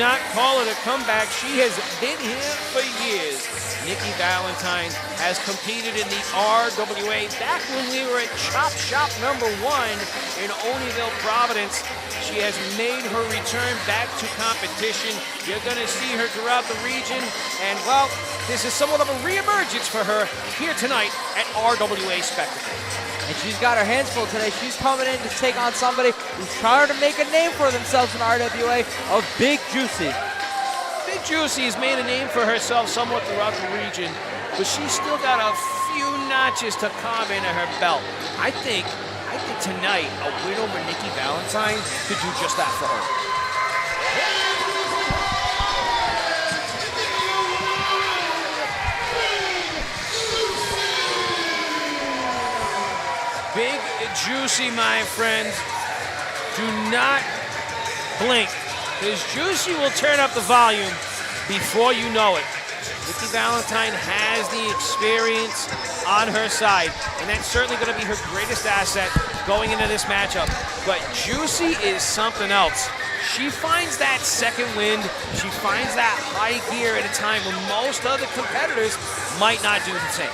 not call it a comeback. She has been here for years. Nikki Valentine has competed in the RWA back when we were at Chop Shop #1 in Olneyville, Providence. She has made her return back to competition. You're going to see her throughout the region. And, well, this is somewhat of a reemergence for her here tonight at RWA Spectacle. And she's got her hands full today. She's coming in to take on somebody who's trying to make a name for themselves in RWA of Big Juicy. Big Juicy has made a name for herself somewhat throughout the region, but she's still got a few notches to carve into her belt. I think tonight a win over Nikki Valentine could do just that for her. Big Juicy, my friends, do not blink, because Juicy will turn up the volume before you know it. Nikki Valentine has the experience on her side, and that's certainly going to be her greatest asset going into this matchup. But Juicy is something else. She finds that second wind. She finds that high gear at a time when most other competitors might not do the same.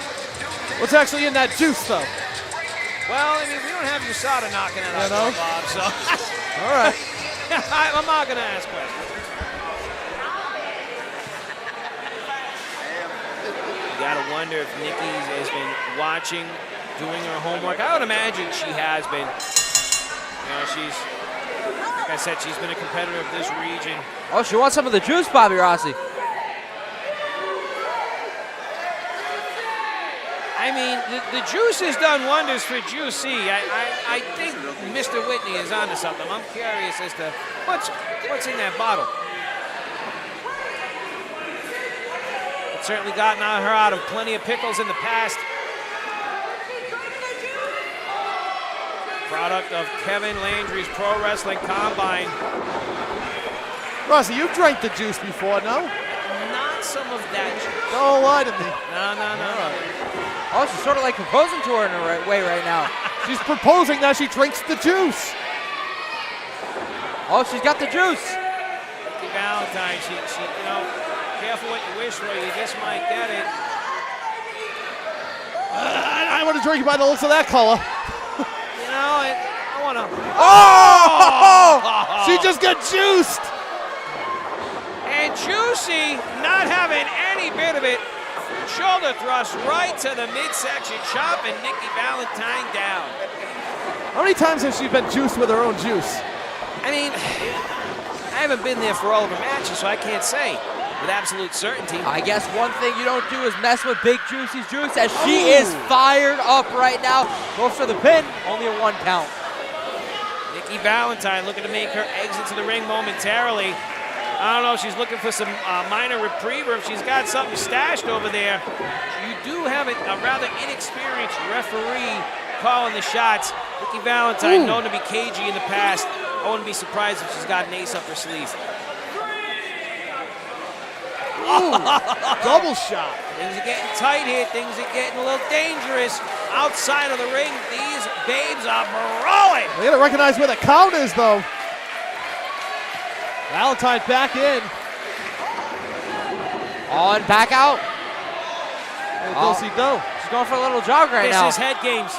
What's actually in that juice, though? Well, I mean, we don't have USADA knocking it out, Bob, so. All right. I'm not going to ask questions. You got to wonder if Nikki has been watching, doing her homework. I would imagine she has been. You know, she's, like I said, she's been a competitor of this region. Oh, she wants some of the juice, Bobby Rossi. I mean, the juice has done wonders for Juicy. I think Mr. Whitney is onto something. I'm curious as to what's in that bottle. It's certainly gotten her out of plenty of pickles in the past. Product of Kevin Landry's Pro Wrestling Combine. Rossi, you've drank the juice before, no? Not some of that juice. Don't lie to me. No. Oh, she's sort of like proposing to her in a way right now. She's proposing that she drinks the juice. Oh, she's got the juice. Nikki Valentine, she, you know, careful what you wish for, you just might get it. I want to drink by the looks of that color. You know, I want to. Oh! She just got juiced. And Juicy, not having any bit of it, shoulder thrust right to the midsection, chopping Nikki Valentine down. How many times has she been juiced with her own juice? I mean, I haven't been there for all of her matches, so I can't say with absolute certainty. I guess one thing you don't do is mess with Big Juicy's juice, as she is fired up right now. Goes for the pin, only a 1 count. Nikki Valentine looking to make her exit to the ring momentarily. I don't know if she's looking for some minor reprieve or if she's got something stashed over there. You do have a rather inexperienced referee calling the shots. Nikki Valentine, known to be cagey in the past. I wouldn't be surprised if she's got an ace up her sleeve. Double shot. Things are getting tight here. Things are getting a little dangerous. Outside of the ring, these babes are brawling. We gotta recognize where the count is, though. Valentine back in. On, back out. Do. She's going for a little jog right now. This is head games.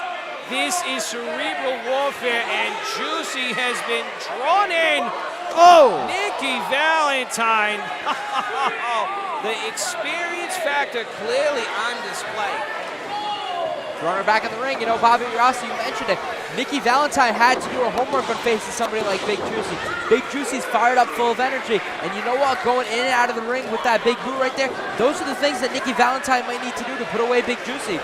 This is cerebral warfare, and Juicy has been drawn in. Oh! Nikki Valentine. The experience factor clearly on display. Throwing her back in the ring. You know, Bobby Rossi, you mentioned it. Nikki Valentine had to do her homework when facing somebody like Big Juicy. Big Juicy's fired up, full of energy. And you know what? Going in and out of the ring with that big boot right there, those are the things that Nikki Valentine might need to do to put away Big Juicy.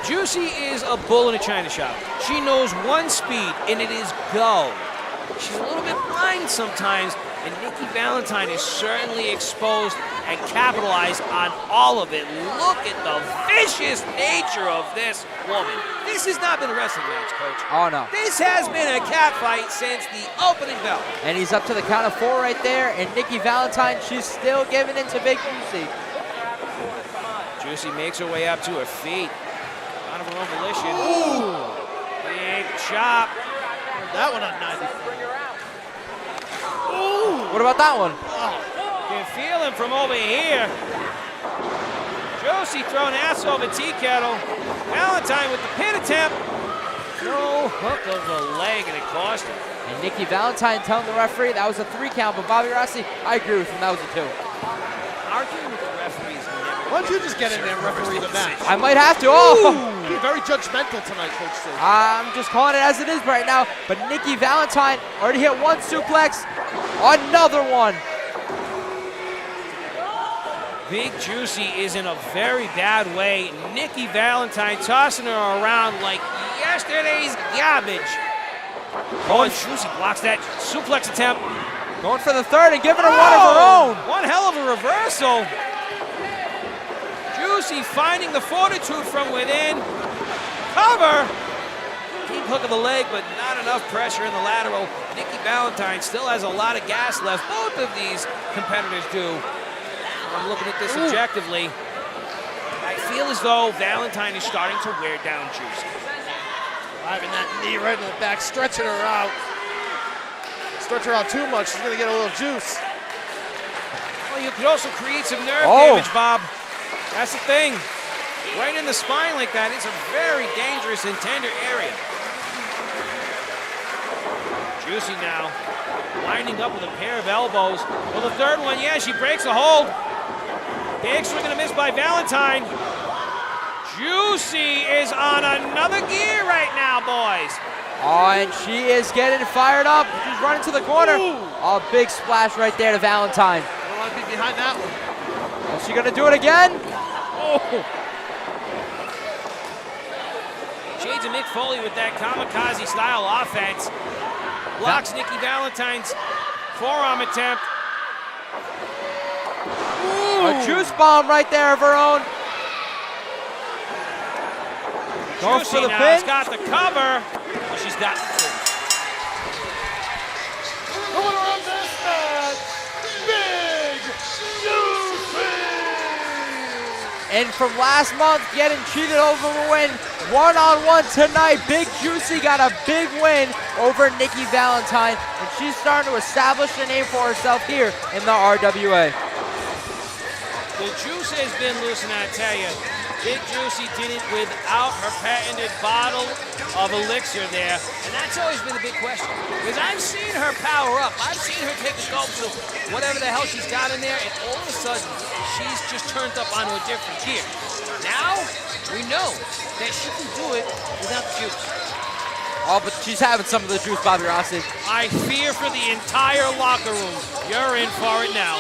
Juicy is a bull in a china shop. She knows one speed, and it is go. She's a little bit blind sometimes, and Nikki Valentine is certainly exposed and capitalized on all of it. Look at the vicious nature of this woman. This has not been a wrestling match, Coach. Oh, no. This has been a cat fight since the opening bell. And he's up to the count of 4 right there, and Nikki Valentine, she's still giving in to Big Juicy. Juicy makes her way up to her feet. Out of her own volition. Ooh. Big chop. That one on 90. Ooh. What about that one? Oh, can feel him from over here. Juicy throwing ass over tea kettle. Valentine with the pin attempt. No hook of the leg, and it cost him. And Nikki Valentine telling the referee that was a 3 count, but Bobby Rossi, I agree with him, that was a 2. Arguing with the referees never. Why don't you just get in there and referee the match? I might have to. Oh! Be very judgmental tonight, Coach C. I'm just calling it as it is right now. But Nikki Valentine already hit 1 suplex, another one. Big Juicy is in a very bad way. Nikki Valentine tossing her around like yesterday's garbage. Oh, and Juicy blocks that suplex attempt. Going for the 3rd and giving her one of her own. One hell of a reversal. Juicy finding the fortitude from within. Cover. Deep hook of the leg, but not enough pressure in the lateral. Nikki Valentine still has a lot of gas left. Both of these competitors do. I'm looking at this objectively. I feel as though Valentine is starting to wear down Juicy. Driving that knee right in the back, stretching her out. Stretch her out too much, she's gonna get a little juice. Well, you could also create some nerve damage, Bob. That's the thing. Right in the spine like that, it's a very dangerous and tender area. Juicy now, winding up with a pair of elbows. Well, the 3rd one, yeah, she breaks the hold. Big swing and a miss by Valentine. Juicy is on another gear right now, boys. Oh, and she is getting fired up. She's running to the corner. Oh, big splash right there to Valentine. I don't want to be behind that one. Is she gonna do it again? Oh. Shades of Mick Foley with that kamikaze style offense. Blocks Nikki Valentine's forearm attempt. A juice bomb right there of her own. Going for the now pin. has got the cover. Well, she's got the pin. Coming around this match, Big Juicy! And from last month, getting cheated over a win, 1-on-1 tonight, Big Juicy got a big win over Nikki Valentine, and she's starting to establish a name for herself here in the RWA. The juice has been loose, and I tell you, Big Juicy did it without her patented bottle of elixir there, and that's always been the big question. Because I've seen her power up. I've seen her take a gulp of whatever the hell she's got in there, and all of a sudden, she's just turned up onto a different gear. Now, we know that she can do it without the juice. Oh, but she's having some of the juice, Bobby Rossi. I fear for the entire locker room. You're in for it now.